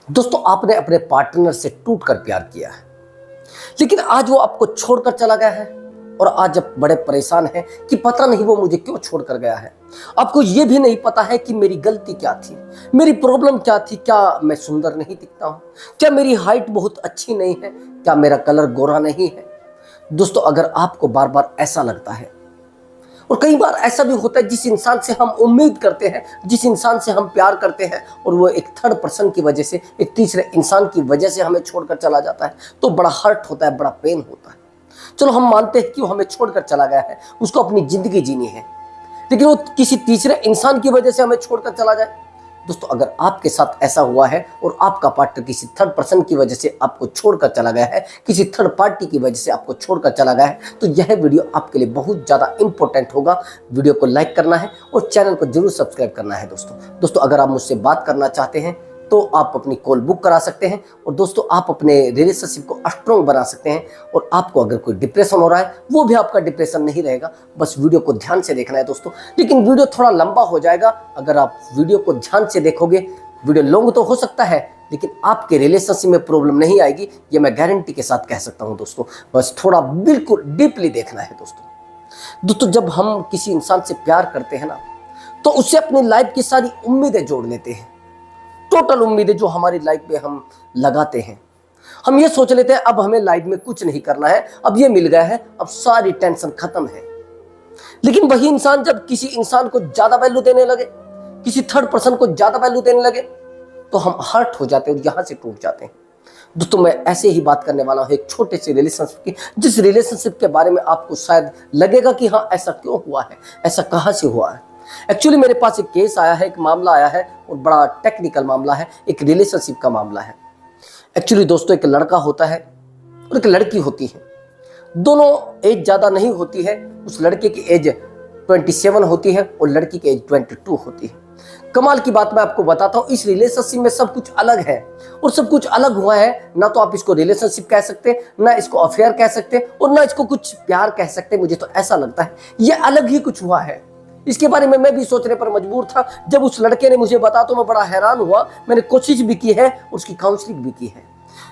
दोस्तों, आपने अपने पार्टनर से टूटकर प्यार किया है, लेकिन आज वो आपको छोड़कर चला गया है और आज आप बड़े परेशान हैं कि पता नहीं वो मुझे क्यों छोड़कर गया है। आपको ये भी नहीं पता है कि मेरी गलती क्या थी, मेरी प्रॉब्लम क्या थी। क्या मैं सुंदर नहीं दिखता हूँ? क्या मेरी हाइट बहुत अच्छी नहीं है? क्या मेरा कलर गोरा नहीं है? दोस्तों, अगर आपको बार बार ऐसा लगता है, और कई बार ऐसा भी होता है जिस इंसान से हम उम्मीद करते हैं, जिस इंसान से हम प्यार करते हैं, और वो एक थर्ड पर्सन की वजह से, एक तीसरे इंसान की वजह से हमें छोड़कर चला जाता है, तो बड़ा हर्ट होता है, बड़ा पेन होता है। चलो, हम मानते हैं कि वो हमें छोड़कर चला गया है, उसको अपनी जिंदगी जीनी है, लेकिन वो किसी तीसरे इंसान की वजह से हमें छोड़कर चला जाए। दोस्तों, अगर आपके साथ ऐसा हुआ है और आपका पार्टनर किसी थर्ड पर्सन की वजह से आपको छोड़कर चला गया है, किसी थर्ड पार्टी की वजह से आपको छोड़कर चला गया है, तो यह वीडियो आपके लिए बहुत ज़्यादा इंपॉर्टेंट होगा। वीडियो को लाइक करना है और चैनल को जरूर सब्सक्राइब करना है। दोस्तों, अगर आप मुझसे बात करना चाहते हैं तो आप अपनी कॉल बुक करा सकते हैं, और दोस्तों आप अपने रिलेशनशिप को स्ट्रॉन्ग बना सकते हैं। और आपको अगर कोई डिप्रेशन हो रहा है, वो भी आपका डिप्रेशन नहीं रहेगा। बस वीडियो को ध्यान से देखना है दोस्तों, लेकिन वीडियो थोड़ा लंबा हो जाएगा अगर आप वीडियो को ध्यान से देखोगे। वीडियो लॉन्ग तो हो सकता है, लेकिन आपके रिलेशनशिप में प्रॉब्लम नहीं आएगी, ये मैं गारंटी के साथ कह सकता हूँ दोस्तों। बस थोड़ा बिल्कुल डीपली देखना है दोस्तों, जब हम किसी इंसान से प्यार करते हैं ना, तो उससे अपनी लाइफ की सारी उम्मीदें जोड़ लेते हैं। टोटल उम्मीदें जो हमारी लाइफ में हम लगाते हैं, हम ये सोच लेते हैं अब हमें लाइफ में कुछ नहीं करना है, अब ये मिल गया है, अब सारी टेंशन खत्म है। लेकिन वही इंसान जब किसी इंसान को ज्यादा वैल्यू देने लगे, किसी थर्ड पर्सन को ज्यादा वैल्यू देने लगे, तो हम हर्ट हो जाते हैं और यहां से टूट जाते हैं। दोस्तों, मैं ऐसे ही बात करने वाला हूं एक छोटे से रिलेशनशिप की, जिस रिलेशनशिप के बारे में आपको शायद लगेगा कि हाँ, ऐसा क्यों हुआ है, ऐसा कहां से हुआ है। एक्चुअली मेरे पास एक केस आया है, एक मामला आया है, और बड़ा टेक्निकल मामला है, एक रिलेशनशिप का मामला है। एक्चुअली दोस्तों, एक लड़का होता है और एक लड़की होती है। दोनों एज ज़्यादा नहीं होती है, उस लड़के की एज 27 होती है और लड़की की एज 22 होती है। कमाल की बात मैं आपको बताता हूँ, इस रिलेशनशिप में सब कुछ अलग है, और सब कुछ अलग हुआ है। ना तो आप इसको रिलेशनशिप कह सकते, ना इसको अफेयर कह सकते, और ना इसको कुछ प्यार कह सकते। मुझे तो ऐसा लगता है ये अलग ही कुछ हुआ है। इसके बारे में मैं भी सोचने पर मजबूर था। जब उस लड़के ने मुझे बताया तो मैं बड़ा हैरान हुआ। मैंने कोशिश भी की है, उसकी काउंसलिंग भी की है,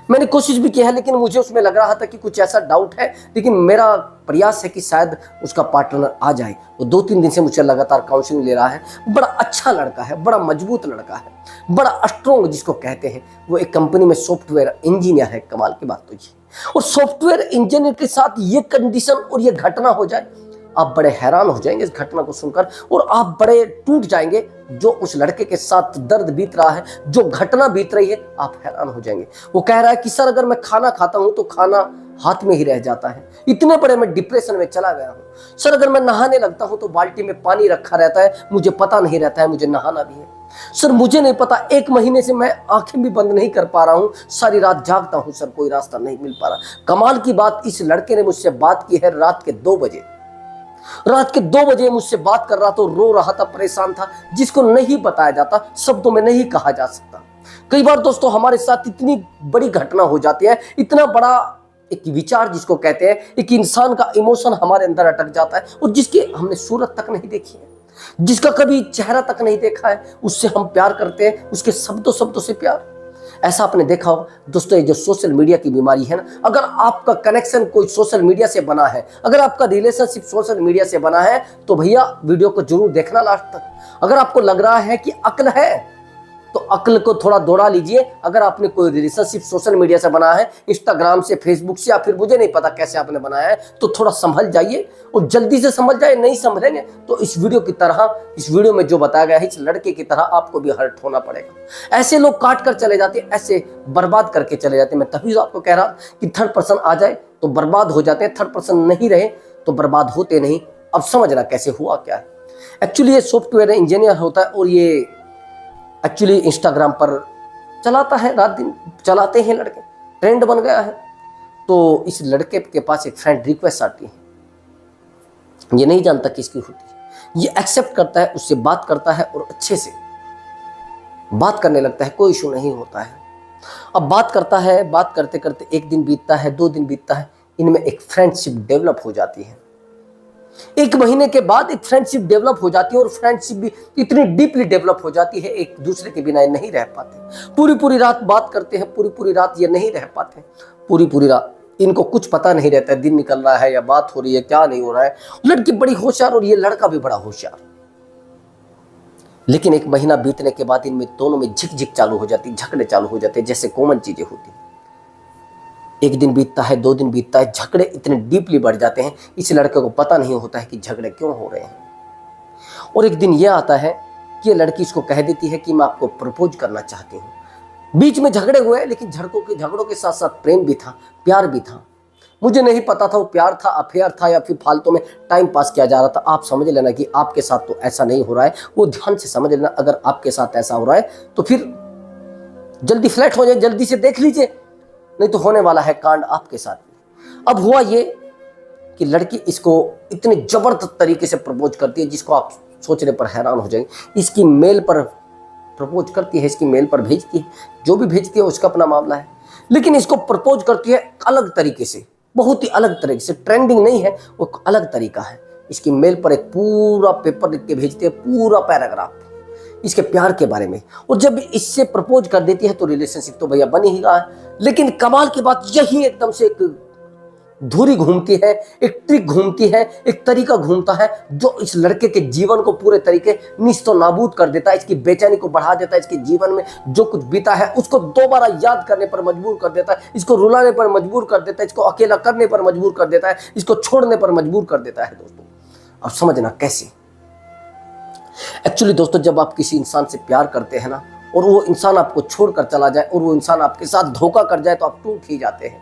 मैंने कोशिश भी की है, लेकिन मुझे उसमें लग रहा था कि कुछ ऐसा डाउट है। लेकिन मेरा प्रयास है कि शायद उसका पार्टनर आ जाए। वो 2-3 दिन से मुझे लगातार काउंसलिंग ले रहा है। बड़ा अच्छा लड़का है, बड़ा मजबूत लड़का है, बड़ा स्ट्रॉन्ग जिसको कहते हैं। वो एक कंपनी में सॉफ्टवेयर इंजीनियर है। कमाल की बात तो ये, और सॉफ्टवेयर इंजीनियर के साथ ये कंडीशन और ये घटना हो जाए, आप बड़े हैरान हो जाएंगे इस घटना को सुनकर, और आप बड़े टूट जाएंगे। जो उस लड़के के साथ दर्द बीत रहा है, जो घटना बीत रही है, आप हैरान हो जाएंगे। वो कह रहा है कि सर, अगर मैं खाना खाता हूं तो खाना हाथ में ही रह जाता है, इतने बड़े मैं डिप्रेशन में चला गया हूं। सर, अगर मैं नहाने लगता हूं तो बाल्टी में पानी रखा रहता है, मुझे पता नहीं रहता है मुझे नहाना भी है। सर, मुझे नहीं पता, 1 महीने से मैं आंखें भी बंद नहीं कर पा रहा हूं, सारी रात जागता हूं सर, कोई रास्ता नहीं मिल पा रहा। कमाल की बात, इस लड़के ने मुझसे बात की है रात के 2 बजे। रात के 2 बजे मुझसे बात कर रहा था, रो रहा था, परेशान था, जिसको नहीं बताया जाता, शब्दों में नहीं कहा जा सकता। कई बार दोस्तों हमारे साथ इतनी बड़ी घटना हो जाती है, इतना बड़ा एक विचार जिसको कहते हैं, एक इंसान का इमोशन हमारे अंदर अटक जाता है, और जिसकी हमने सूरत तक नहीं देखी है, जिसका कभी चेहरा तक नहीं देखा है, उससे हम प्यार करते हैं, उसके शब्दों से प्यार। ऐसा आपने देखा हो दोस्तों, ये जो सोशल मीडिया की बीमारी है ना, अगर आपका कनेक्शन कोई सोशल मीडिया से बना है, अगर आपका रिलेशनशिप सोशल मीडिया से बना है, तो भैया वीडियो को जरूर देखना लास्ट तक। अगर आपको लग रहा है कि अक्ल है, तो अक्ल को थोड़ा दौड़ा लीजिए। अगर आपने कोई रिलेशनशिप सोशल मीडिया से बना है, इंस्टाग्राम से, फेसबुक से, या फिर मुझे नहीं पता कैसे आपने बनाया है, तो थोड़ा संभल जाइए, और जल्दी से समझ जाए। नहीं संभलेंगे तो इस वीडियो की तरह, इस वीडियो में जो बताया गया है, इस लड़के की तरह आपको भी हर्ट होना पड़ेगा। ऐसे लोग काट कर चले जाते हैं, ऐसे बर्बाद करके चले जाते हैं। मैं तभी आपको कह रहा कि थर्ड पर्सन आ जाए तो बर्बाद हो जाते हैं, थर्ड पर्सन नहीं रहे तो बर्बाद होते नहीं। अब समझना कैसे हुआ क्या है। एक्चुअली ये सॉफ्टवेयर इंजीनियर होता है, और ये एक्चुअली इंस्टाग्राम पर चलाता है, रात दिन चलाते हैं लड़के, ट्रेंड बन गया है। तो इस लड़के के पास एक फ्रेंड रिक्वेस्ट आती है, ये नहीं जानता किसकी होती है, ये एक्सेप्ट करता है, उससे बात करता है, और अच्छे से बात करने लगता है, कोई इशू नहीं होता है। अब बात करता है, बात करते करते 1 दिन बीतता है, 2 दिन बीतता है, इनमें एक फ्रेंडशिप डेवलप हो जाती है। 1 महीने के बाद एक फ्रेंडशिप डेवलप हो जाती है और फ्रेंडशिप भी इतनी डीपली डेवलप हो जाती है, एक दूसरे के बिना नहीं रह पाते। पूरी पूरी रात बात करते हैं, पूरी पूरी रात ये नहीं रह पाते, पूरी पूरी रात इनको कुछ पता नहीं रहता है दिन निकल रहा है या बात हो रही है, क्या नहीं हो रहा है। लड़की बड़ी होशियार और ये लड़का भी बड़ा होशियार। लेकिन 1 महीना बीतने के बाद इनमें दोनों में झिक चालू हो जाती, झगड़े चालू हो जाते, जैसे कॉमन चीजें होती। 1 दिन बीतता है, 2 दिन बीतता है, झगड़े इतने डीपली बढ़ जाते हैं, इस लड़के को पता नहीं होता है कि झगड़े क्यों हो रहे हैं। और एक दिन यह आता है कि ये लड़की इसको कह देती है कि मैं आपको प्रपोज करना चाहती हूँ। बीच में झगड़े हुए, लेकिन झगड़ों के साथ साथ प्रेम भी था, प्यार भी था। मुझे नहीं पता था वो प्यार था, अफेयर था, या फिर फालतू में टाइम पास किया जा रहा था। आप समझ लेना कि आपके साथ तो ऐसा नहीं हो रहा है, वो ध्यान से समझ लेना। अगर आपके साथ ऐसा हो रहा है तो फिर जल्दी फ्लैट हो जाए, जल्दी से देख लीजिए, नहीं तो होने वाला है कांड आपके साथ। अब हुआ ये कि लड़की इसको इतनी जबरदस्त तरीके से प्रपोज करती है जिसको आप सोचने पर हैरान हो जाएंगे। इसकी मेल पर प्रपोज करती है, इसकी मेल पर भेजती है, जो भी भेजती है उसका अपना मामला है, लेकिन इसको प्रपोज करती है अलग तरीके से, बहुत ही अलग तरीके से। ट्रेंडिंग नहीं है, वो अलग तरीका है। इसकी मेल पर एक पूरा पेपर लिख के भेजती है, पूरा पैराग्राफ इसके प्यार के बारे में। और जब इससे प्रपोज कर देती है तो रिलेशनशिप तो भैया बन ही गया है। लेकिन कमाल की बात यही एकदम से एक धुरी घूमती है, एक ट्रिक घूमती है, एक तरीका घूमता है जो इस लड़के के जीवन को पूरे तरीके निस्तो नाबूद कर देता है, इसकी बेचैनी को बढ़ा देता है, इसके जीवन में जो कुछ बीता है उसको दोबारा याद करने पर मजबूर कर देता है, इसको रुलाने पर मजबूर कर देता है, इसको अकेला करने पर मजबूर कर देता है, इसको छोड़ने पर मजबूर कर देता है। दोस्तों अब समझना कैसे। एक्चुअली दोस्तों, जब आप किसी इंसान से प्यार करते हैं ना, और वो इंसान आपको छोड़कर चला जाए और वो इंसान आपके साथ धोखा कर जाए तो आप टूट ही जाते हैं।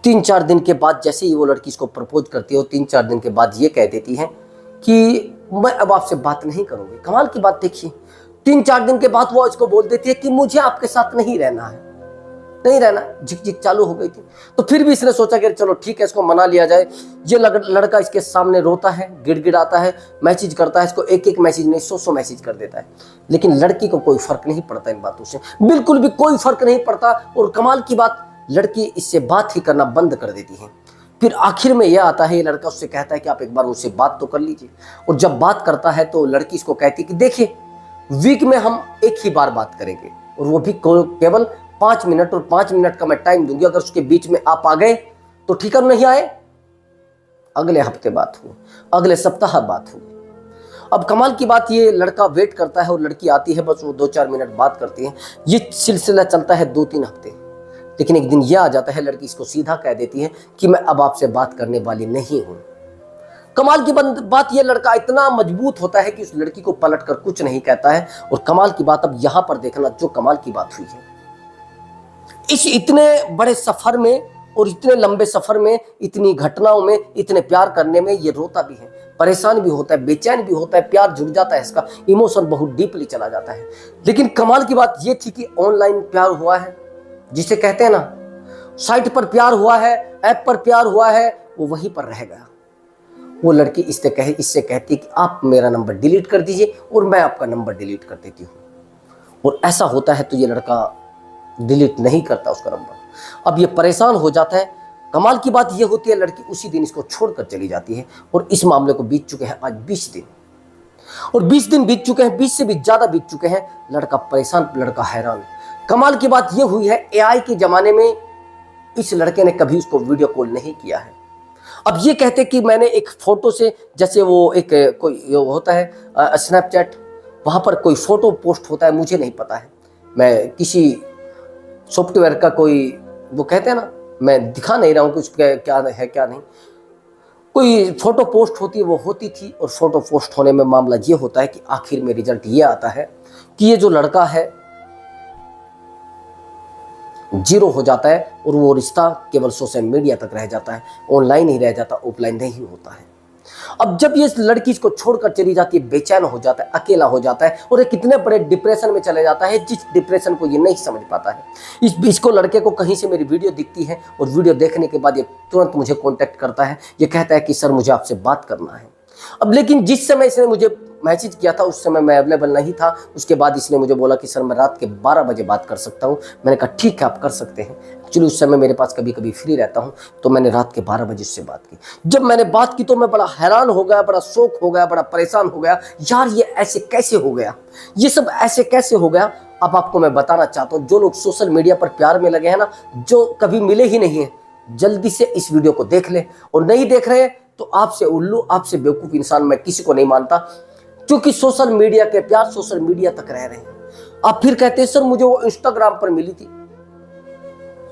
3-4 दिन के बाद जैसे ही वो लड़की इसको प्रपोज करती है, वो 3-4 दिन के बाद ये कह देती है कि मैं अब आपसे बात नहीं करूंगी। कमाल की बात देखिए, 3-4 दिन के बाद वो इसको बोल देती है कि मुझे आपके साथ नहीं रहना है, नहीं रहना। झिक चालू हो गई थी। तो फिर भी इसने सोचा कि चलो ठीक है, इसको मना लिया जाए। ये लड़का इसके सामने रोता है, गिड़गिड़ाता है, मैसेज करता है, इसको एक मैसेज नहीं 100 मैसेज कर देता है। लेकिन लड़की को कोई फर्क नहीं पड़ता इन बातों से, बिल्कुल भी कोई फर्क नहीं पड़ता। और कमाल की बात, लड़की इससे बात ही करना बंद कर देती है। फिर आखिर में यह आता है, ये लड़का उससे कहता है कि आप एक बार मुझसे बात तो कर लीजिए। और जब बात करता है तो लड़की इसको कहती है कि देखिए, वीक में हम एक ही बार बात करेंगे, और वो भी केवल 5 मिनट, और 5 मिनट का मैं टाइम दूंगी। अगर उसके बीच में आप आ गए तो ठीक है, नहीं आए अगले हफ्ते बात हो, अगले सप्ताह बात हो। अब कमाल की बात, ये लड़का वेट करता है और लड़की आती है, बस वो 2-4 मिनट बात करती है। ये सिलसिला चलता है 2-3 हफ्ते। लेकिन एक दिन यह आ जाता है, लड़की इसको सीधा कह देती है कि मैं अब आपसे बात करने वाली नहीं हूं। कमाल की बात, ये लड़का इतना मजबूत होता है कि उस लड़की को पलटकर कुछ नहीं कहता है। और कमाल की बात, अब यहां पर देखना जो कमाल की बात हुई है, इस इतने बड़े सफर में और इतने लंबे सफर में, इतनी घटनाओं में, इतने प्यार करने में ये रोता भी है, परेशान भी होता है, बेचैन भी होता है, प्यार जुड़ जाता है, इसका इमोशन बहुत डीपली चला जाता है। लेकिन कमाल की बात ये थी कि ऑनलाइन प्यार हुआ है, जिसे कहते हैं ना, साइट पर प्यार हुआ है, ऐप पर प्यार हुआ है, वो वहीं पर रह गया। वो लड़की इससे कहती कि आप मेरा नंबर डिलीट कर दीजिए, और मैं आपका नंबर डिलीट कर देती हूँ। और ऐसा होता है तो ये लड़का डिलीट नहीं करता उसका नंबर। अब ये परेशान हो जाता है। कमाल की बात ये होती है, लड़की उसी दिन इसको छोड़कर चली जाती है। और इस मामले को बीत चुके हैं आज 20 दिन, और 20 दिन बीत चुके हैं, 20 से भी ज्यादा बीत चुके हैं। लड़का परेशान, लड़का हैरान। कमाल की बात ये हुई है, एआई के जमाने में इस लड़के ने कभी उसको वीडियो कॉल नहीं किया है। अब ये कहते कि मैंने एक फोटो से, जैसे वो एक कोई होता है स्नैपचैट, वहां पर कोई फोटो पोस्ट होता है, मुझे नहीं पता है, मैं किसी सॉफ्टवेयर का कोई, वो कहते हैं ना, मैं दिखा नहीं रहा हूँ कुछ क्या है क्या नहीं, कोई फोटो पोस्ट होती है, वो होती थी। और फोटो पोस्ट होने में मामला ये होता है कि आखिर में रिजल्ट ये आता है कि ये जो लड़का है 0 हो जाता है, और वो रिश्ता केवल सोशल मीडिया तक रह जाता है, ऑनलाइन ही रह जाता, ऑफलाइन नहीं होता है। अब जब ये लड़की इसको छोड़कर चली जाती है, बेचैन हो जाता है, अकेला हो जाता है, और एक कितने बड़े डिप्रेशन में चले जाता है, जिस डिप्रेशन को ये नहीं समझ पाता है। इसको लड़के को कहीं से मेरी वीडियो दिखती है, और वीडियो देखने के बाद ये तुरंत मुझे कांटेक्ट करता है। ये कहता है कि सर मुझे आपसे बात करना है। अब लेकिन जिस समय इसने मुझे मैसेज किया था उस समय मैं अवेलेबल नहीं था। उसके बाद इसने मुझे बोला कि सर मैं रात के 12 बजे बात कर सकता हूँ। मैंने कहा ठीक है, आप कर सकते हैं। एक्चुअली उस समय मेरे पास कभी कभी फ्री रहता हूँ, तो मैंने रात के 12 बजे उससे बात की। जब मैंने बात की तो मैं बड़ा हैरान हो गया, बड़ा शौक हो गया, बड़ा परेशान हो गया। यार ये ऐसे कैसे हो गया, ये सब ऐसे कैसे हो गया। अब आपको मैं बताना चाहता हूँ, जो लोग सोशल मीडिया पर प्यार में लगे हैं ना, जो कभी मिले ही नहीं है, जल्दी से इस वीडियो को देख ले। और नहीं देख रहे तो आपसे उल्लू, आपसे बेवकूफ इंसान मैं किसी को नहीं मानता, क्योंकि सोशल मीडिया के प्यार सोशल मीडिया तक रह रहे हैं। आप फिर कहते हैं सर मुझे वो इंस्टाग्राम पर मिली थी,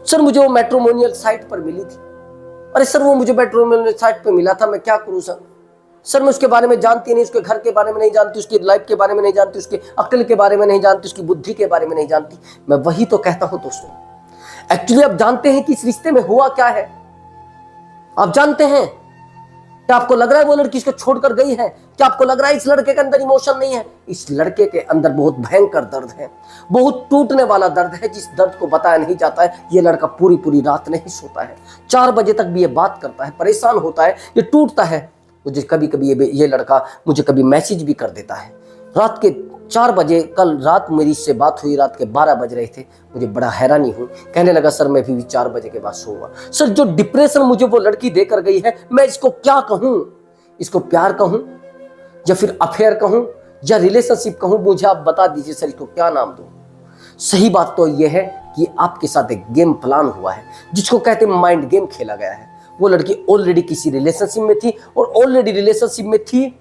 सर मुझे वो मैट्रिमोनियल साइट पर मिली थी। अरे सर वो मुझे मैट्रिमोनियल साइट पर मिला था, मैं क्या करूं सर मैं उसके बारे में जानती नहीं, उसके घर के बारे में नहीं जानती, उसकी लाइफ के बारे में नहीं जानती, उसकी अक्ल के बारे में नहीं जानती, उसकी बुद्धि के बारे में नहीं जानती। मैं वही तो कहता हूं दोस्तों, एक्चुअली आप जानते हैं कि इस रिश्ते में हुआ क्या है। आप जानते हैं क्या? आपको लग रहा है वो लड़की इसको छोड़कर गई है? क्या आपको लग रहा है इस लड़के के अंदर इमोशन नहीं है? इस लड़के के अंदर बहुत भयंकर दर्द है, बहुत टूटने वाला दर्द है, जिस दर्द को बताया नहीं जाता है। ये लड़का पूरी पूरी रात नहीं सोता है, 4 बजे तक भी ये बात करता है, परेशान होता है, ये टूटता है। मुझे कभी कभी ये लड़का मुझे कभी मैसेज भी कर देता है। रात के 4 बजे, कल रात मेरी इससे बात हुई, रात के 12 बज रहे थे। मुझे बड़ा हैरानी हुई, कहने लगा सर मैं भी 4 बजे के बाद सोऊंगा। सर जो डिप्रेशन मुझे वो लड़की देकर गई है, मैं इसको क्या कहूं? इसको प्यार कहूं या फिर अफेयर कहूं या रिलेशनशिप कहूं? मुझे आप बता दीजिए सर, इसको क्या नाम दूं? सही बात तो यह है कि आपके साथ एक गेम प्लान हुआ है, जिसको कहते हैं माइंड गेम खेला गया है। वो लड़की ऑलरेडी किसी रिलेशनशिप में थी, और ऑलरेडी रिलेशनशिप में थी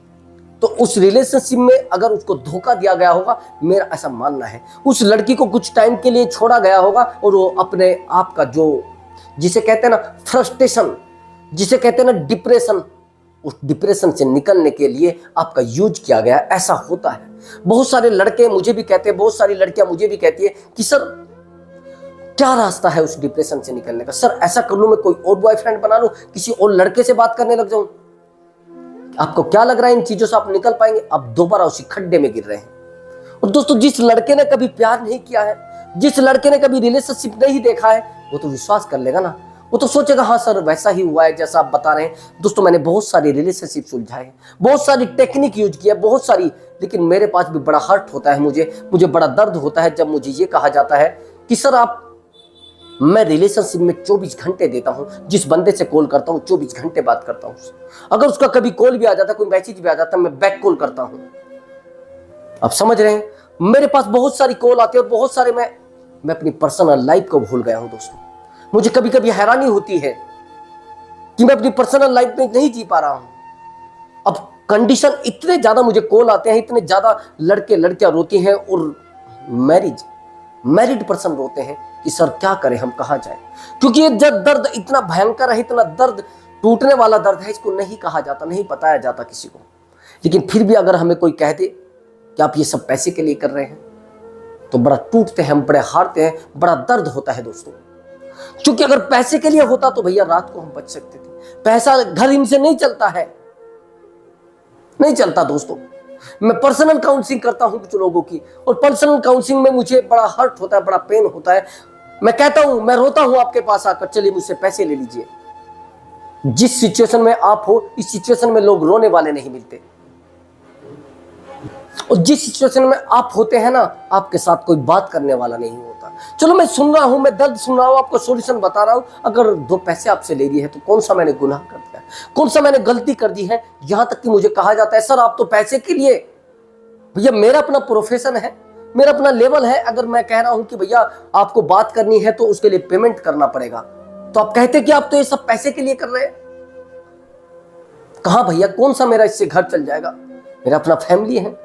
तो उस रिलेशनशिप में अगर उसको धोखा दिया गया होगा, मेरा ऐसा मानना है, उस लड़की को कुछ टाइम के लिए छोड़ा गया होगा, और वो अपने आप का जो जिसे कहते हैं ना फ्रस्ट्रेशन, जिसे कहते हैं ना डिप्रेशन, उस डिप्रेशन से निकलने के लिए आपका यूज किया गया। ऐसा होता है। बहुत सारे लड़के मुझे भी कहते हैं, बहुत सारी लड़कियां मुझे भी कहती है कि सर क्या रास्ता है उस डिप्रेशन से निकलने का? सर ऐसा कर लूं मैं, कोई और बॉयफ्रेंड बना लूं, किसी और लड़के से बात करने लग जाऊं। आपको क्या लग रहा है इन चीजों से आप निकल पाएंगे? आप दोबारा उसी खड्डे में गिर रहे हैं। और दोस्तों जिस लड़के ने कभी प्यार नहीं किया है, जिस लड़के ने कभी रिलेशनशिप नहीं देखा है, वो तो विश्वास कर लेगा ना, वो तो सोचेगा हाँ सर वैसा ही हुआ है जैसा आप बता रहे हैं। दोस्तों मैंने बहुत सारी रिलेशनशिप सुलझाए, बहुत सारी टेक्निक यूज किया, बहुत सारी, लेकिन मेरे पास भी बड़ा हर्ट होता है, मुझे बड़ा दर्द होता है जब मुझे ये कहा जाता है कि सर आप, मैं रिलेशनशिप में 24 घंटे देता हूं, जिस बंदे से कॉल करता हूं 24 घंटे बात करता हूं। अगर उसका कभी कॉल भी आ जाता, कोई मैसेज भी आ जाता, मैं बैक कॉल करता हूं। आप समझ रहे हैं? मेरे पास बहुत सारी कॉल आती है, और बहुत सारे मैं अपनी पर्सनल लाइफ को भूल गया हूं दोस्तों। मुझे कभी कभी हैरानी होती है कि मैं अपनी पर्सनल लाइफ में नहीं जी पा रहा हूं। अब कंडीशन, इतने ज्यादा मुझे कॉल आते हैं, इतने ज्यादा लड़के लड़कियां रोती हैं, और मैरिड पर्सन रोते हैं कि सर क्या करें, हम कहां जाएं? क्योंकि ये दर्द इतना भयंकर है, इतना दर्द, टूटने वाला दर्द है, इसको नहीं कहा जाता, नहीं बताया जाता किसी को। लेकिन फिर भी अगर हमें कोई कह दे कि आप ये सब पैसे के लिए कर रहे हैं, तो बड़ा टूटते हैं हम, बड़े हारते हैं, बड़ा दर्द होता है दोस्तों। क्योंकि अगर पैसे के लिए होता तो भैया रात को हम बच सकते थे। पैसा घर इनसे नहीं चलता है, नहीं चलता दोस्तों। मैं पर्सनल काउंसलिंग करता हूं कुछ लोगों की, और पर्सनल काउंसलिंग में मुझे बड़ा हर्ट होता है, बड़ा पेन होता है। मैं कहता हूं, मैं रोता हूं आपके पास आकर, चलिए मुझसे पैसे ले लीजिए। जिस सिचुएशन में आप हो, इस सिचुएशन में लोग रोने वाले नहीं मिलते, और जिस सिचुएशन में आप होते हैं ना, आपके साथ कोई बात करने वाला नहीं होता। चलो मैं सुन रहा हूं, मैं दर्द सुन रहा हूं, आपको सॉल्यूशन बता रहा हूं। अगर 2 पैसे आपसे ले लिए हैं तो कौन सा मैंने गुनाह कर दिया, कौन सा मैंने गलती कर दी है? यहां तक कि मुझे कहा जाता है सर आप तो पैसे के लिए। भैया मेरा अपना प्रोफेशन है, मेरा अपना लेवल है। अगर मैं कह रहा हूं कि भैया आपको बात करनी है तो उसके लिए पेमेंट करना पड़ेगा, तो आप कहते कि आप तो ये सब पैसे के लिए कर रहे हैं। कहां भैया, कौन सा मेरा इससे घर चल जाएगा? मेरा अपना फैमिली है,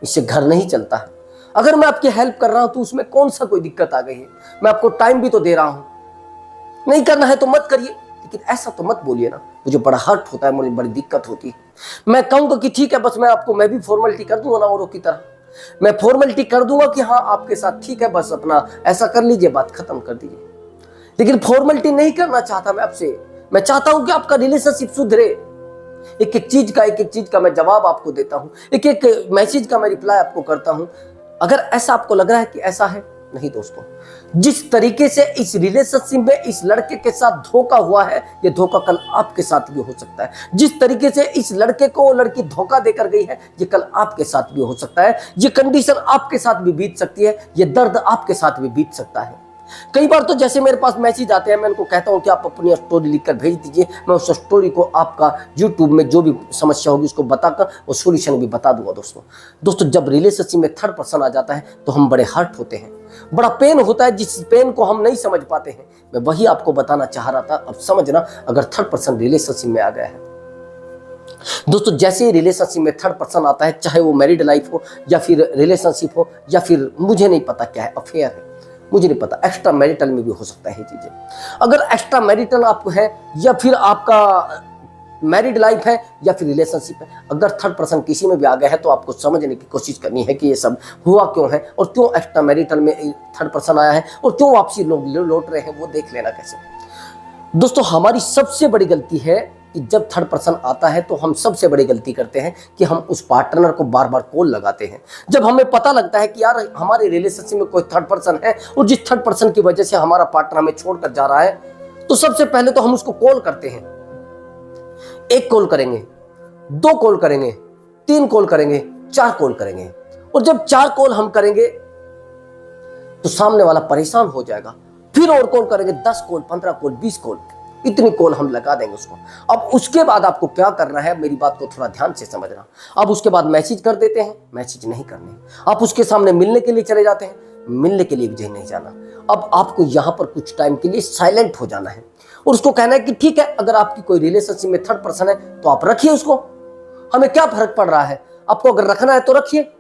इससे घर नहीं चलता है। अगर मैं आपकी हेल्प कर रहा हूं तो उसमें कौन सा कोई दिक्कत आ गई है? मैं आपको टाइम भी तो दे रहा हूं। नहीं करना है तो मत करिए, लेकिन ऐसा तो मत बोलिए ना। मुझे बड़ा हर्ट होता है, मुझे बड़ी दिक्कत होती है। मैं कहूंगा कि ठीक है, बस मैं भी फॉर्मेलिटी कर दूंगा ना औरों की तरह। मैं फॉर्मेलिटी कर दूंगा कि हाँ आपके साथ ठीक है, बस अपना ऐसा कर लीजिए, बात खत्म कर दीजिए। लेकिन फॉर्मेलिटी नहीं करना चाहता मैं आपसे। मैं चाहता हूं कि आपका रिलेशनशिप सुधरे। एक एक चीज का मैं जवाब आपको देता हूं, एक एक मैसेज का मैं रिप्लाई आपको करता हूं। अगर ऐसा आपको लग रहा है कि ऐसा है, नहीं दोस्तों, जिस तरीके से इस रिलेशनशिप में इस लड़के के साथ धोखा हुआ है, ये धोखा कल आपके साथ भी हो सकता है। जिस तरीके से इस लड़के को वो लड़की धोखा देकर गई है, ये कल आपके साथ भी हो सकता है। ये कंडीशन आपके साथ भी बीत सकती है, ये दर्द आपके साथ भी बीत सकता है। कई बार तो जैसे मेरे पास मैसेज आते हैं, मैं उनको कहता हूं कि आप अपनी स्टोरी लिखकर भेज दीजिए, मैं उस स्टोरी को आपका यूट्यूब में जो भी समस्या होगी उसको बताकर वो सॉल्यूशन भी बता दूंगा। दोस्तों जब रिलेशनशिप में थर्ड पर्सन आ जाता है तो हम बड़े हर्ट होते हैं, बड़ा पेन होता है, जिस पेन को हम नहीं समझ पाते हैं। मैं वही आपको बताना चाह रहा था। अब समझना, अगर थर्ड पर्सन रिलेशनशिप में आ गया है दोस्तों, जैसे ही रिलेशनशिप में थर्ड पर्सन आता है, चाहे वो मैरिड लाइफ हो या फिर रिलेशनशिप हो या फिर मुझे नहीं पता क्या है, अफेयर है, मुझे नहीं पता, एक्स्ट्रा मैरिटल में भी हो सकता है ये चीजें। अगर एक्स्ट्रा मैरिटल आपको है या फिर आपका मैरिड लाइफ है या फिर रिलेशनशिप है, अगर थर्ड पर्सन किसी में भी आ गया है तो आपको समझने की कोशिश करनी है कि ये सब हुआ क्यों है और क्यों एक्स्ट्रा मैरिटल में थर्ड पर्सन आया है और क्यों वापसी लोग लौट रहे हैं, वो देख लेना कैसे। दोस्तों हमारी सबसे बड़ी गलती है कि जब थर्ड पर्सन आता है तो हम सबसे बड़ी गलती करते हैं कि हम उस पार्टनर को बार बार कॉल लगाते हैं। जब हमें पता लगता है कि यार हमारे रिलेशनशिप में कोई थर्ड पर्सन है और जिस थर्ड पर्सन की वजह से हमारा पार्टनर हमें छोड़कर जा रहा है, तो सबसे पहले तो हम उसको कॉल करते हैं। एक कॉल करेंगे, दो कॉल करेंगे, तीन कॉल करेंगे, चार कॉल करेंगे, और जब चार कॉल हम करेंगे तो सामने वाला परेशान हो जाएगा। फिर और कॉल करेंगे, 10 कॉल, 15 कॉल, 20 कॉल, इतनी कॉल हम लगा देंगे उसको। अब उसके बाद आपको क्या करना है, मेरी बात को थोड़ा ध्यान से समझना। अब उसके बाद मैसेज कर देते हैं, मैसेज नहीं करने। आप उसके सामने मिलने के लिए चले जाते हैं, मिलने के लिए भी नहीं जाना। अब आपको यहां पर कुछ टाइम के लिए साइलेंट हो जाना है और उसको कहना है कि ठीक है, अगर आपकी कोई रिलेशनशिप में थर्ड पर्सन है तो आप रखिए उसको, हमें क्या फर्क पड़ रहा है, आपको अगर रखना है तो रखिए।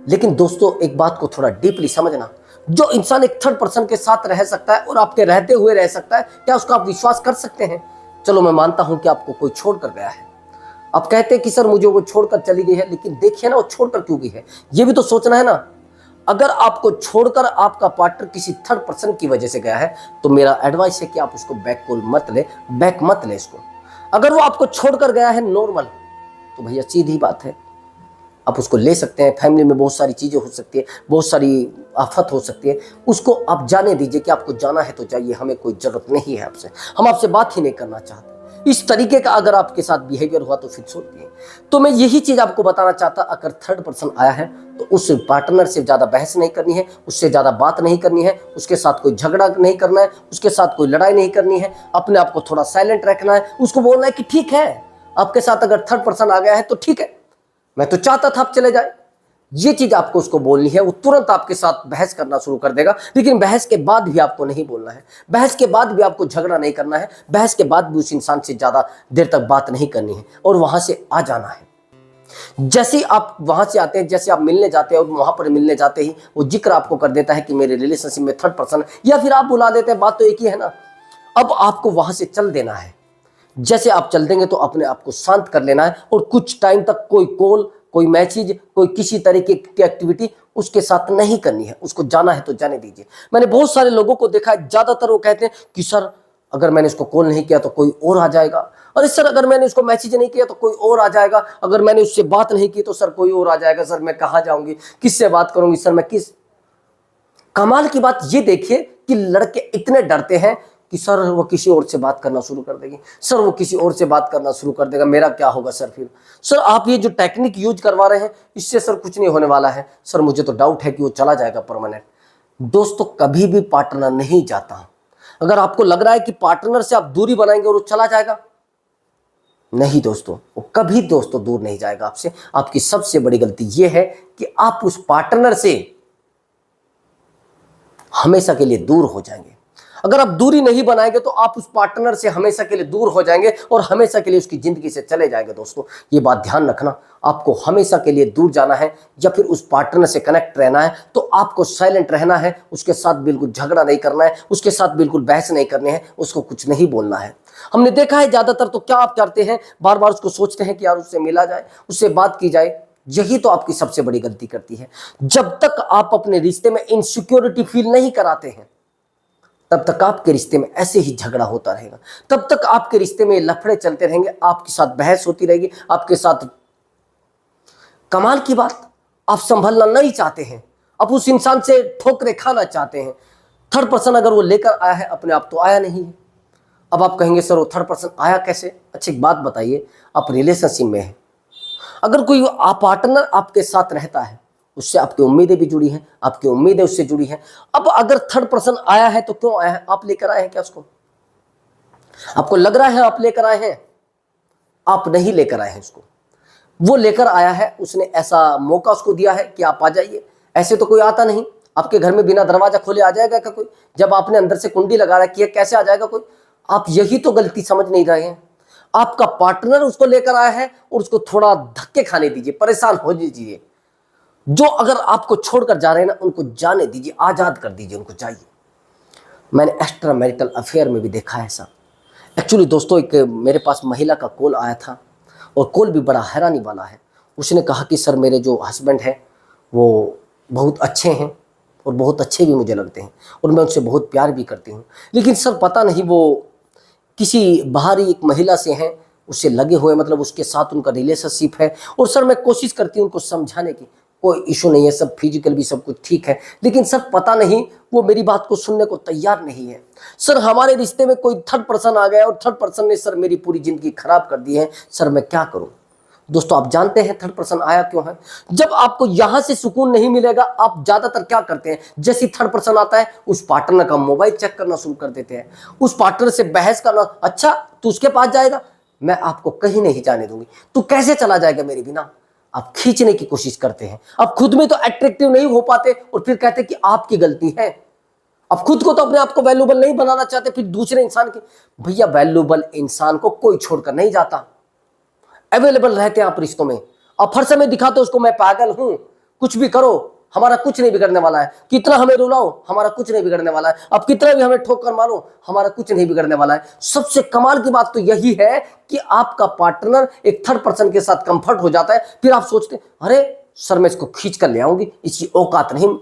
लेकिन दोस्तों एक बात को थोड़ा डीपली समझना, जो इंसान एक थर्ड पर्सन के साथ रह सकता है और आपके रहते हुए रह सकता है, क्या उसका आप विश्वास कर सकते हैं? चलो मैं मानता हूं कि आपको कोई छोड़कर गया है, आप कहते हैं कि सर मुझे वो छोड़कर चली गई है, लेकिन देखिए ना वो छोड़कर क्यों गई है, ये भी तो सोचना है ना। अगर आपको छोड़कर आपका पार्टनर किसी थर्ड पर्सन की वजह से गया है तो मेरा एडवाइस है कि आप उसको बैक कॉल मत ले, बैक मत ले इसको। अगर वो आपको छोड़कर गया है नॉर्मल, तो भैया सीधी बात है, आप उसको ले सकते हैं। फैमिली में बहुत सारी चीज़ें हो सकती है, बहुत सारी आफत हो सकती है, उसको आप जाने दीजिए कि आपको जाना है तो जाइए, हमें कोई ज़रूरत नहीं है आपसे, हम आपसे बात ही नहीं करना चाहते। इस तरीके का अगर आपके साथ बिहेवियर हुआ तो फिर सोचिए। तो मैं यही चीज़ आपको बताना चाहता, अगर थर्ड पर्सन आया है तो उस पार्टनर से ज़्यादा बहस नहीं करनी है, उससे ज़्यादा बात नहीं करनी है, उसके साथ कोई झगड़ा नहीं करना है, उसके साथ कोई लड़ाई नहीं करनी है, अपने आप को थोड़ा साइलेंट रखना है, उसको बोलना है कि ठीक है आपके साथ अगर थर्ड पर्सन आ गया है तो ठीक है, मैं तो चाहता था आप चले जाए। ये चीज आपको उसको बोलनी है। वो तुरंत आपके साथ बहस करना शुरू कर देगा, लेकिन बहस के बाद भी आपको नहीं बोलना है, बहस के बाद भी आपको झगड़ा नहीं करना है, बहस के बाद भी उस इंसान से ज्यादा देर तक बात नहीं करनी है और वहां से आ जाना है। जैसे ही आप वहां से आते हैं, जैसे आप मिलने जाते हैं और वहां पर मिलने जाते ही वो जिक्र आपको कर देता है कि मेरे रिलेशनशिप में थर्ड पर्सन है, या फिर आप बुला देते हैं, बात तो एक ही है ना। अब आपको वहां से चल देना है। जैसे आप चल देंगे तो अपने आप को शांत कर लेना है और कुछ टाइम तक कोई कॉल, कोई मैसेज, कोई किसी तरीके की एक्टिविटी उसके साथ नहीं करनी है। उसको जाना है तो जाने दीजिए। मैंने बहुत सारे लोगों को देखा है, ज्यादातर वो कहते हैं कि सर अगर मैंने उसको कॉल नहीं किया तो कोई और आ जाएगा, अरे सर अगर मैंने उसको मैसेज नहीं किया तो कोई और आ जाएगा, अगर मैंने उससे बात नहीं की तो सर कोई और आ जाएगा, सर मैं कहाँ जाऊंगी, किससे बात करूंगी, सर मैं किस। कमाल की बात ये देखिए कि लड़के इतने डरते हैं कि सर वो किसी और से बात करना शुरू कर देगी, सर वो किसी और से बात करना शुरू कर देगा, मेरा क्या होगा सर फिर, सर आप ये जो टेक्निक यूज करवा रहे हैं इससे सर कुछ नहीं होने वाला है, सर मुझे तो डाउट है कि वो चला जाएगा परमानेंट। दोस्तों कभी भी पार्टनर नहीं जाता। अगर आपको लग रहा है कि पार्टनर से आप दूरी बनाएंगे और वो चला जाएगा, नहीं दोस्तों, वो कभी दोस्तों दूर नहीं जाएगा आपसे। आपकी सबसे बड़ी गलती ये है कि आप उस पार्टनर से हमेशा के लिए दूर हो जाएंगे। अगर आप दूरी नहीं बनाएंगे तो आप उस पार्टनर से हमेशा के लिए दूर हो जाएंगे और हमेशा के लिए उसकी जिंदगी से चले जाएंगे। दोस्तों ये बात ध्यान रखना, आपको हमेशा के लिए दूर जाना है या फिर उस पार्टनर से कनेक्ट रहना है तो आपको साइलेंट रहना है, उसके साथ बिल्कुल झगड़ा नहीं करना है, उसके साथ बिल्कुल बहस नहीं करनी है, उसको कुछ नहीं बोलना है। हमने देखा है ज्यादातर तो क्या आप करते हैं, बार बार उसको सोचते हैं कि यार उससे मिला जाए, उससे बात की जाए। यही तो आपकी सबसे बड़ी गलती करती है। जब तक आप अपने रिश्ते में इनसिक्योरिटी फील नहीं कराते हैं तब तक आपके रिश्ते में ऐसे ही झगड़ा होता रहेगा, तब तक आपके रिश्ते में लफड़े चलते रहेंगे, आपके साथ बहस होती रहेगी, आपके साथ। कमाल की बात, आप संभलना नहीं चाहते हैं, आप उस इंसान से ठोकरे खाना चाहते हैं। थर्ड पर्सन अगर वो लेकर आया है, अपने आप तो आया नहीं है। अब आप कहेंगे सर वो थर्ड पर्सन आया कैसे? अच्छा एक बात बताइए, आप रिलेशनशिप में हैं, अगर कोई पार्टनर आपके साथ रहता है उससे आपकी उम्मीदें भी जुड़ी हैं, आपकी उम्मीदें उससे जुड़ी हैं। अब अगर थर्ड पर्सन आया है तो क्यों आया है? आप लेकर आए हैं क्या उसको? आपको लग रहा है आप लेकर आए हैं, आप नहीं लेकर आए हैं उसको। वो लेकर आया है, उसने ऐसा मौका उसको दिया है कि आप आ जाइए। ऐसे तो कोई आता नहीं, आपके घर में बिना दरवाजा खोले आ जाएगा क्या कोई? जब आपने अंदर से कुंडी लगा रखी है, कैसे आ जाएगा कोई? आप यही तो गलती समझ नहीं रहे हैं। आपका पार्टनर उसको लेकर आया है और उसको थोड़ा धक्के खाने दीजिए, परेशान हो दीजिए। जो अगर आपको छोड़कर जा रहे हैं ना, उनको जाने दीजिए, आजाद कर दीजिए, उनको जाइए। मैंने एक्स्ट्रा मैरिटल अफेयर में भी देखा है ऐसा। एक्चुअली दोस्तों, एक मेरे पास महिला का कॉल आया था और कॉल भी बड़ा हैरानी वाला है। उसने कहा कि सर, मेरे जो हस्बैंड हैं वो बहुत अच्छे हैं और बहुत अच्छे भी मुझे लगते हैं और मैं उनसे बहुत प्यार भी करती हूँ, लेकिन सर पता नहीं वो किसी बाहरी एक महिला से हैं, उससे लगे हुए, मतलब उसके साथ उनका रिलेशनशिप है। और सर मैं कोशिश करती हूँ उनको समझाने की, कोई इशू नहीं है, सब फिजिकल भी सब कुछ ठीक है, लेकिन सर पता नहीं वो मेरी बात को सुनने को तैयार नहीं है। सर हमारे रिश्ते में कोई थर्ड पर्सन आ गया और थर्ड पर्सन ने सर मेरी पूरी जिंदगी खराब कर दी है, सर मैं क्या करूं? दोस्तों, आप जानते हैं थर्ड पर्सन आया क्यों है? जब आपको यहां से सुकून नहीं मिलेगा, आप ज्यादातर क्या करते हैं? जैसे थर्ड पर्सन आता है, उस पार्टनर का मोबाइल चेक करना शुरू कर देते हैं, उस पार्टनर से बहस करना। अच्छा, तू उसके पास जाएगा, मैं आपको कहीं नहीं जाने दूंगी, तू कैसे चला जाएगा मेरे बिना? आप खींचने की कोशिश करते हैं। आप खुद में तो अट्रैक्टिव नहीं हो पाते और फिर कहते कि आपकी गलती है। आप खुद को तो अपने आप को वैल्यूबल नहीं बनाना चाहते, फिर दूसरे इंसान की। भैया, वैल्यूबल इंसान को कोई छोड़कर नहीं जाता। अवेलेबल रहते हैं आप रिश्तों में। आप हर समय दिखाते हो उसको, मैं पागल हूं, कुछ भी करो, हमारा कुछ नहीं बिगड़ने वाला है। कितना हमें रुलाओ, हमारा कुछ नहीं बिगड़ने वाला है। अब कितना भी हमें ठोकर मारो, हमारा कुछ नहीं बिगड़ने वाला है। सबसे कमाल की बात तो यही है कि आपका पार्टनर एक थर्ड पर्सन के साथ कंफर्ट हो जाता है। फिर आप सोचते हैं, अरे सर मैं इसको खींच कर ले आऊंगी, इसकी औकात नहीं।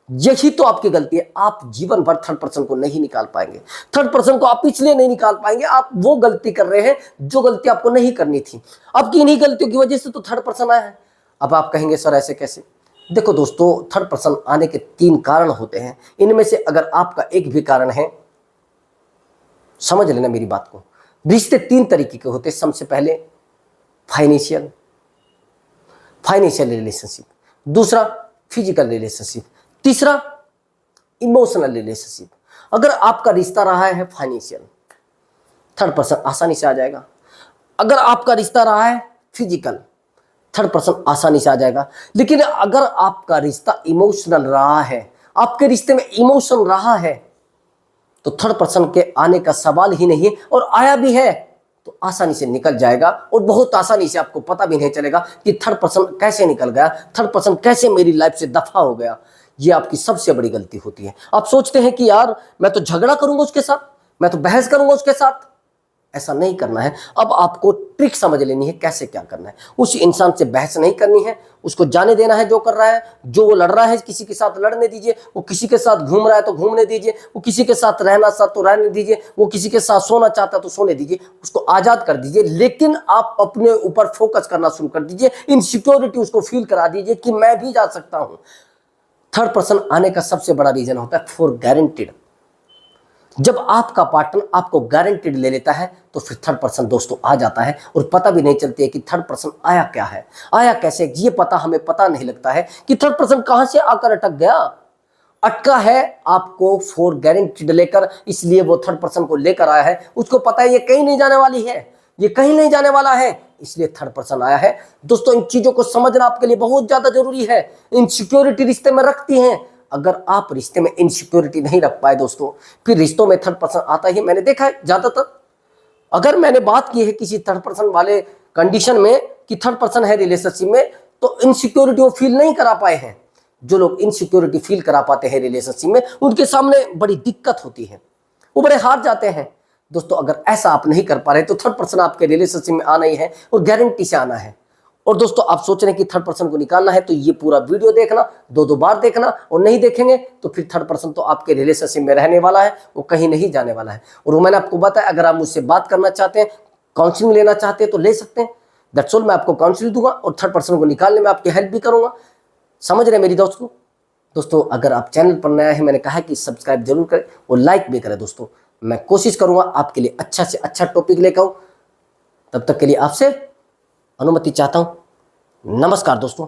यही तो आपकी गलती है। आप जीवन भर थर्ड पर्सन को नहीं निकाल पाएंगे। थर्ड पर्सन को आप इसलिए नहीं निकाल पाएंगे, आप वो गलती कर रहे हैं जो गलती आपको नहीं करनी थी। आपकी इन्हीं गलतियों की वजह से तो थर्ड पर्सन आया है। अब आप कहेंगे सर ऐसे कैसे? देखो दोस्तों, थर्ड पर्सन आने के 3 कारण होते हैं। इनमें से अगर आपका एक भी कारण है, समझ लेना मेरी बात को। रिश्ते 3 तरीके के होते हैं। सबसे पहले फाइनेंशियल रिलेशनशिप, दूसरा फिजिकल रिलेशनशिप, तीसरा इमोशनल रिलेशनशिप। अगर आपका रिश्ता रहा है फाइनेंशियल, थर्ड पर्सन आसानी से आ जाएगा। अगर आपका रिश्ता रहा है फिजिकल, थर्ड पर्सन आसानी से आ जाएगा। लेकिन अगर आपका रिश्ता इमोशनल रहा है, आपके रिश्ते में इमोशन रहा है, तो थर्ड पर्सन के आने का सवाल ही नहीं है। और आया भी है तो आसानी से निकल जाएगा और बहुत आसानी से आपको पता भी नहीं चलेगा कि थर्ड पर्सन कैसे निकल गया, थर्ड पर्सन कैसे मेरी लाइफ से दफा हो गया। ये आपकी सबसे बड़ी गलती होती है। आप सोचते हैं कि यार मैं तो झगड़ा करूंगा उसके साथ, मैं तो बहस करूंगा उसके साथ। ऐसा नहीं करना है। अब आपको ट्रिक समझ लेनी है कैसे क्या करना है। उस इंसान से बहस नहीं करनी है, उसको जाने देना है जो कर रहा है। जो वो लड़ रहा है किसी के साथ लड़ने दीजिए, वो किसी के साथ घूम रहा है तो घूमने दीजिए, वो किसी के साथ रहना साथ तो रहने दीजिए, वो किसी के साथ सोना चाहता है तो सोने दीजिए, उसको आजाद कर दीजिए। लेकिन आप अपने ऊपर फोकस करना शुरू कर दीजिए। इनसिक्योरिटी उसको फील करा दीजिए कि मैं भी जा सकता हूं। थर्ड पर्सन आने का सबसे बड़ा रीजन होता है फॉर गारंटीड। जब आपका पार्टनर आपको गारंटीड ले लेता है तो फिर थर्ड पर्सन दोस्तों आ जाता है और पता भी नहीं चलती है कि थर्ड पर्सन आया क्या है, आया कैसे। ये पता हमें पता नहीं लगता है कि थर्ड पर्सन कहां से आकर अटक गया। अटका है आपको फॉर गारंटीड लेकर, इसलिए वो थर्ड पर्सन को लेकर आया है। उसको पता है ये कहीं नहीं जाने वाली है, ये कहीं नहीं जाने वाला है, इसलिए थर्ड पर्सन आया है। दोस्तों, इन चीजों को समझना आपके लिए बहुत ज्यादा जरूरी है। इनसिक्योरिटी रिश्ते में रखती हैं। अगर आप रिश्ते में इनसिक्योरिटी नहीं रख पाए दोस्तों, फिर रिश्तों में थर्ड पर्सन आता ही मैंने देखा है ज्यादातर। अगर मैंने बात की है किसी थर्ड पर्सन वाले कंडीशन में कि थर्ड पर्सन है रिलेशनशिप में, तो इनसिक्योरिटी वो फील नहीं करा पाए हैं। जो लोग इनसिक्योरिटी फील करा पाते हैं रिलेशनशिप में, उनके सामने बड़ी दिक्कत होती है, वो बड़े हार जाते हैं। दोस्तों, अगर ऐसा आप नहीं कर पा रहे तो थर्ड पर्सन आपके रिलेशनशिप में आना ही है और गारंटी से आना है। और दोस्तों, आप सोच रहे हैं कि थर्ड पर्सन को निकालना है तो ये पूरा वीडियो देखना, 2-2 बार देखना। और नहीं देखेंगे तो फिर थर्ड पर्सन तो आपके रिलेशनशिप में रहने वाला है, वो कहीं नहीं जाने वाला है। और मैंने आपको बताया, अगर आप मुझसे बात करना चाहते हैं, काउंसलिंग लेना चाहते हैं तो ले सकते हैं। That's all. मैं आपको काउंसलिंग दूंगा और थर्ड पर्सन को निकालने में आपकी हेल्प भी करूंगा। समझ रहे हैं मेरी दोस्तों, अगर आप चैनल पर नया है, मैंने कहा कि सब्सक्राइब जरूर करें और लाइक भी करें। दोस्तों, मैं कोशिश करूंगा आपके लिए अच्छा से अच्छा टॉपिक लेकर आऊं। तब तक के लिए आपसे अनुमति चाहता हूं। नमस्कार दोस्तों।